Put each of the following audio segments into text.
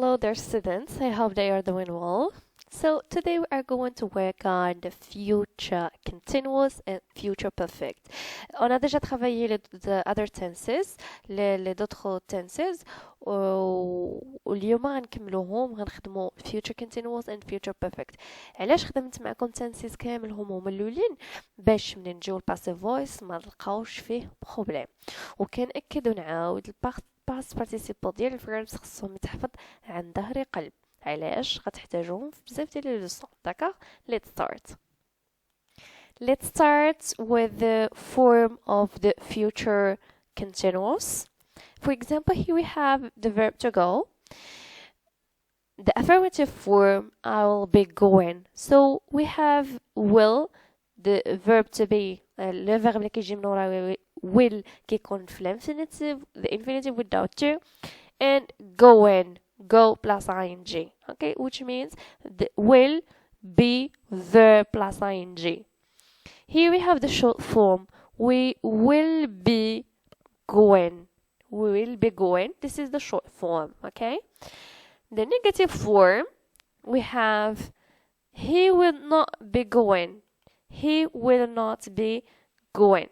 hello there students, I hope they are doing well. So today we are going to work on the future continuous and future perfect. On a déjà travaillé the other tenses, les d'autres tenses, واليوم غنكملوهم غنخدمو future continuous and future perfect. علاش خدمت معكم tenses كامل هما الاولين باش منين نجيو الباسيف فويس ما نلقاوش فيه بروبليم. وكنأكد ونعاود past participle ديال الفيربس خصهم يتحفظ عن ظهر قلب. علاش غتحتاجوهم في بزاف ديال لي لوسون. داكوغ let's start with the form of the future continuous. For example, here we have the verb to go. The affirmative form, I will be going. So we have will, the verb to be, le verbe اللي كيجي من ورا will كيكون في l'infinitive, the infinitive without to, and going, go plus ing, okay, which means the will be verb plus ing. Here we have the short form, we will be going. We will be going. This is the short form, okay? The negative form, we have he will not be going. He will not be going.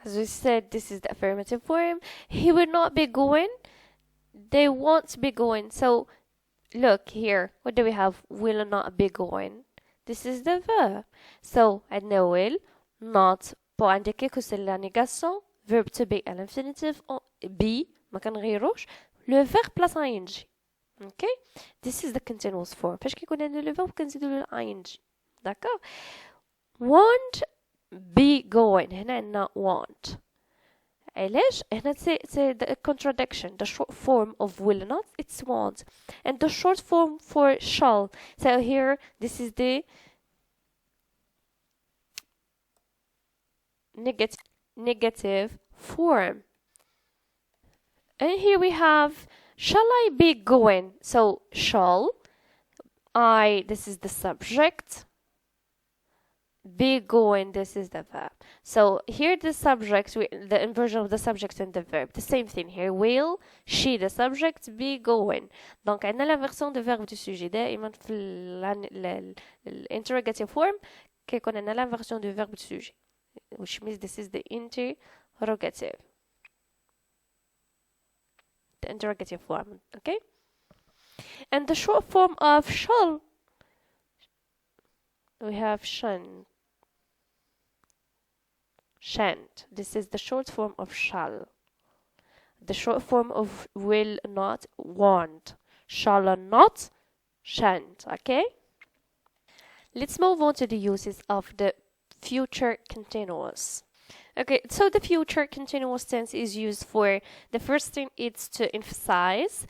As we said, this is the affirmative form. He will not be going. They won't be going. So, look here. What do we have? Will not be going. This is the verb. So, عندنا will, not, pour indiquer que c'est la négation, verb to be à l'infinitive, be, ما كنغيروش, le verbe plus ing. Okay? This is the continuous form. فاش كيكون عندنا le verbe كنزيدو له ing. D'accord? Won't be going. هنا عندنا won't. علاش؟ هنا c'est the contradiction. The short form of will not, it's won't. And the short form for shall. So here, this is the negative form. And here we have, shall I be going? So, shall, I, this is the subject. Be going, this is the verb. So here the subject, the inversion of the subject and the verb. The same thing here. Will, she, the subject, be going. Donc عندنا l'inversion du verbe du sujet. دائما في l'interrogative form كيكون عندنا l'inversion du verbe du sujet. Which means this is the interrogative. The interrogative form, okay? And the short form of shall, we have shan't. This is the short form of shall. The short form of will not, won't. Shall not, shan't. Okay? Let's move on to the uses of the future continuous. Okay, so the future continuous tense is used for, the first thing is to emphasize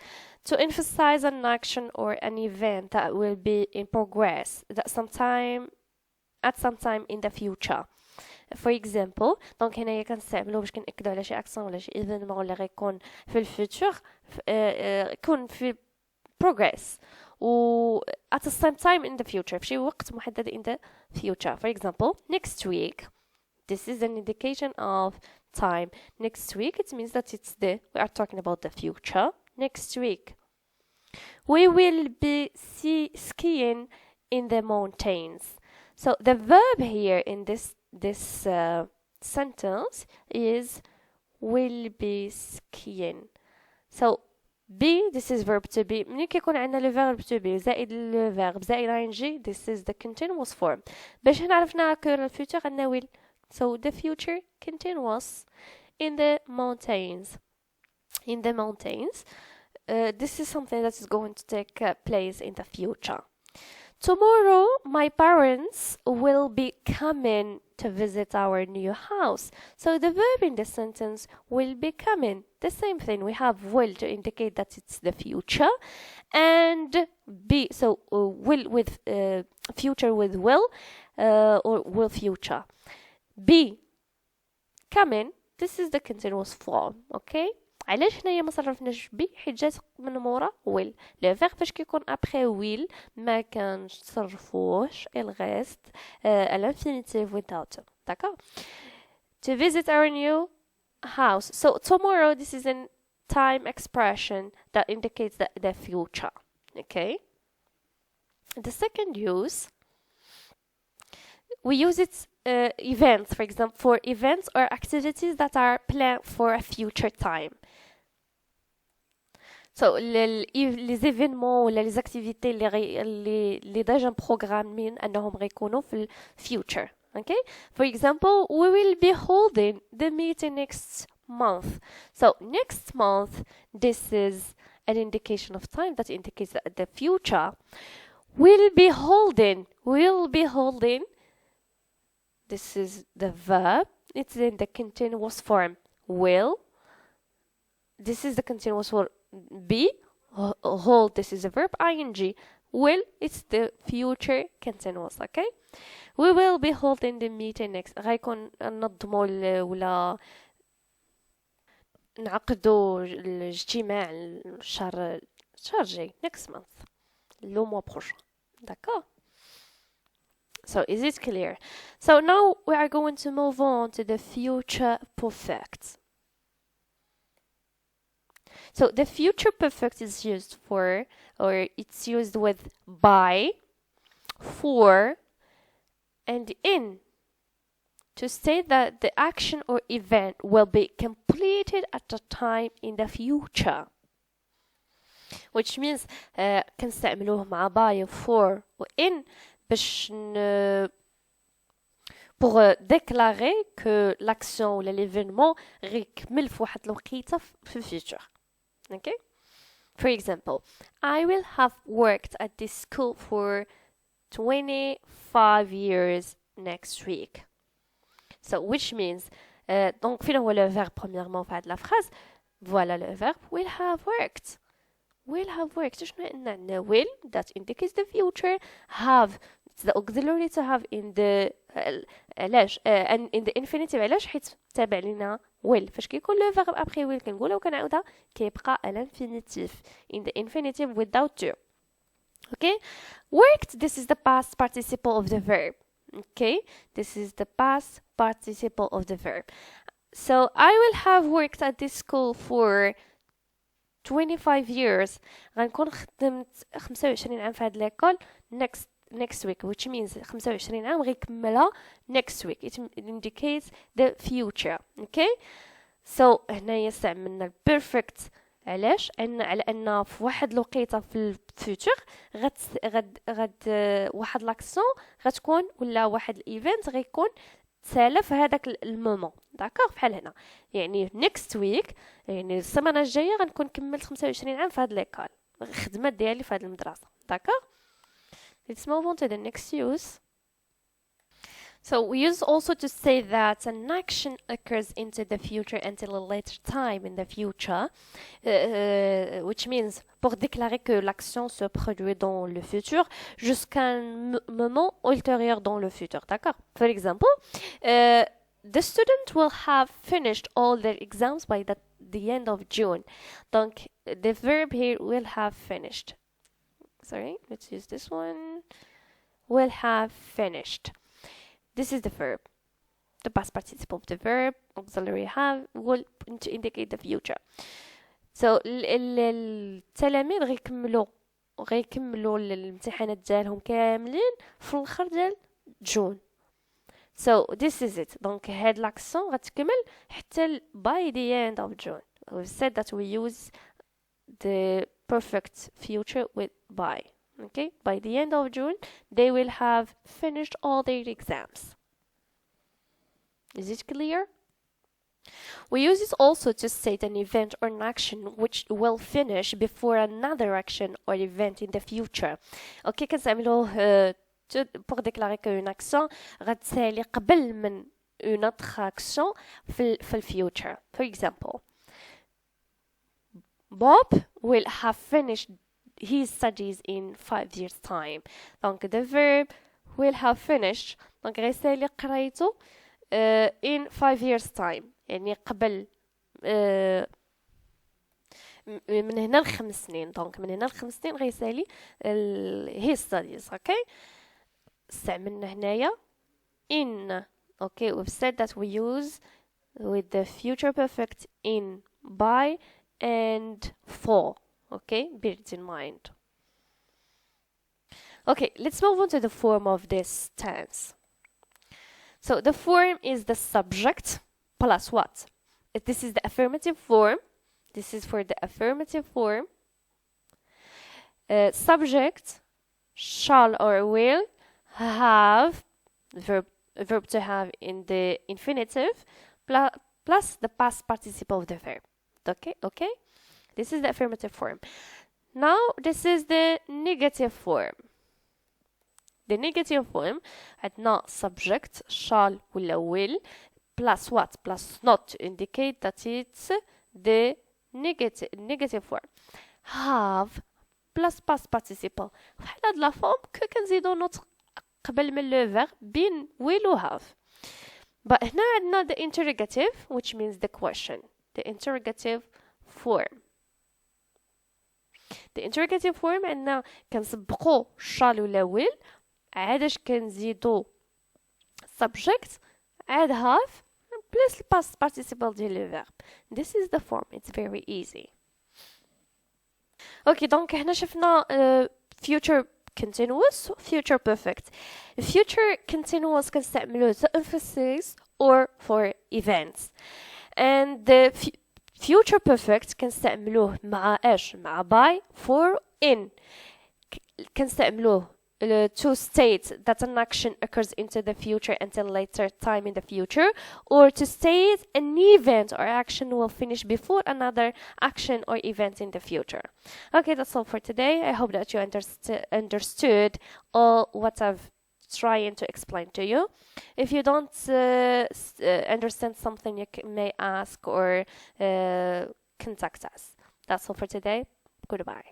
an action or an event that will be in progress at some time in the future. For example, donc هنايا كنستعملو باش كنأكدو على شي اكسون ولا شي ايفينمون ولا غيكون في الفيوتشر يكون في progress و at the same time in the future في شي وقت محدد in the future. For example, next week. This is an indication of time. Next week, it means that we are talking about the future. Next week. We will be skiing in the mountains. So the verb here in this sentence is will be skiing. So be, this is verb to be. ملي كيكون عندنا le verb to be زائد le verb زائد ing, this is the continuous form. باش نعرفنا que le future عندنا will. So the future continuous in the mountains. In the mountains. This is something that is going to take place in the future. Tomorrow, my parents will be coming to visit our new house. So the verb in the sentence will be coming. The same thing. We have will to indicate that it's the future, and be. So will with future with will, or will future. Be coming. This is the continuous form. Okay. علاش هنايا ما صرفناش بي حيت جات من مورا will. لو فيرب فاش كيكون ابخي will ما كنصرفوش الغيست à l'infinitive without. D'accord? To visit our new house. So tomorrow, this is an time expression that indicates the future. Okay. The second use, we use it events, for example, for events or activities that are planned for a future time. So les événements ولا les activités اللي ديجا مبروغرامين انهم غيكونوا في future. Okay? For example, we will be holding the meeting next month. So next month, this is an indication of time that indicates the future. Will be holding. This is the verb. It's in the continuous form. Will. This is the continuous form. Be. Hold. This is the verb ing. Will. It's the future continuous. Okay. We will be holding the meeting next. غيكون ننظموا ولا نعقدوا الاجتماع الشهر الجاي. Next month. Le mois prochain. D'accord? So, is it clear? So, now we are going to move on to the future perfect. So, the future perfect is used for, or it's used with by, for, and in to state that the action or event will be completed at a time in the future. Which means كنستعملوه مع by, for و in باش pour déclarer que l'action ou l'événement غيكمل في واحد الوقيته في الفيوتشر. Okay? For example, I will have worked at this school for 25 years next week. So, which means donc فين هو le verbe premièrement في هاد la phrase. Voilà le verbe will have worked. Will have worked. شنو عندنا will that indicates the future. Have, it's the auxiliary to have in the علاش and in the infinitive. علاش حيت تابع لنا will. فاش كيكون le verbe après will كنقولها وكنعاودها كيبقى l'infinitive in the infinitive without to. Okay? Worked, this is the past participle of the verb. Okay? This is the past participle of the verb. So, I will have worked at this school for 25 years. غنكون خدمت 25 عام في هاد ليكول next week, which means 25 عام غيكملها next week. It indicates the future. Okay? So, هنايا استعملنا perfect. علاش؟ على ان في واحد الوقيته في الفيوتشر غد واحد لاكسيون غتكون ولا واحد الايفنت غيكون تسالى في هذاك المومون. داكوغ؟ بحال هنا يعني next week، يعني السيمانه الجايه غنكون كملت 25 عام في هاد ليكول، الخدمه ديالي في هاد المدرسه. داكوغ؟ Let's move on to the next use. So we use also to say that an action occurs into the future until a later time in the future, which means pour déclarer que l'action se produit dans le futur jusqu'à un moment ultérieur dans le futur. D'accord? For example, the student will have finished all their exams by the end of June. Donc, the verb here will have finished. Sorry, let's use this one. Will have finished. This is the verb. The past participle of the verb, auxiliary have, will to indicate the future. So, التلاميذ غيكملوا الامتحانات ديالهم كاملين في الاخر ديال جون. So, this is it. Donc, هاد l'action غتكمل حتى by the end of June. We've said that we use the perfect future with by. Okay, by the end of June, they will have finished all their exams. Is it clear? We use it also to state an event or an action which will finish before another action or event in the future. Okay, كنستعملوه pour déclarer qu'une action غتسالي قبل من une autre action في future. For example, Bob will have finished his studies in 5 years time. Donc the verb will have finished. Donc غيسالي قرايته in 5 years time. يعني قبل من هنا ل5 سنين. Donc من هنا ل5 سنين غيسالي his studies. Okay? استعملنا هنايا in. Okay, we've said that we use with the future perfect in by and for. Okay, bear it in mind. Okay, let's move on to the form of this tense. So the form is the subject plus what? This is the affirmative form. This is for the affirmative form. Subject, shall or will, have, verb to have in the infinitive, plus the past participle of the verb. Okay? This is the affirmative form. Now, this is the negative form. The negative form عندنا subject shall ولا will plus what? Plus not to indicate that it's the negative form. Have plus past participle. في هاد لا فورم كنزيدو نوت قبل من لو verb بين will و have. But هنا عندنا the interrogative which means the question. The interrogative form. The interrogative form عندنا كنسبقو shall ولا will عادش كنزيدو subject عاد have plus past participle ديال le verb. This is the form. It's very easy. Okay, donc هنا شفنا future continuous future perfect. Future continuous كنستعملوه to emphasize or for events. And the future perfect كنستعملوه مع ايش؟ مع by for in. كنستعملوه to state that an action occurs into the future until later time in the future, or to state an event or action will finish before another action or event in the future. Okay, that's all for today. I hope that you understood all what I've trying to explain to you. If you don't understand something, you may ask or contact us. That's all for today. Goodbye.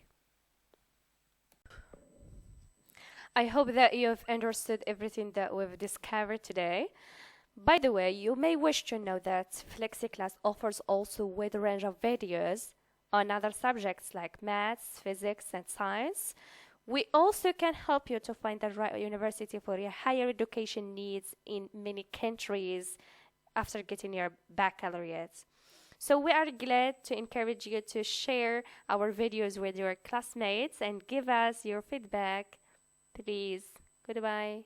I hope that you've understood everything that we've discovered today. By the way, you may wish to know that Flexyclass offers also a wide range of videos on other subjects like maths, physics, and science. We also can help you to find the right university for your higher education needs in many countries after getting your baccalaureate. So we are glad to encourage you to share our videos with your classmates and give us your feedback. Please. Goodbye.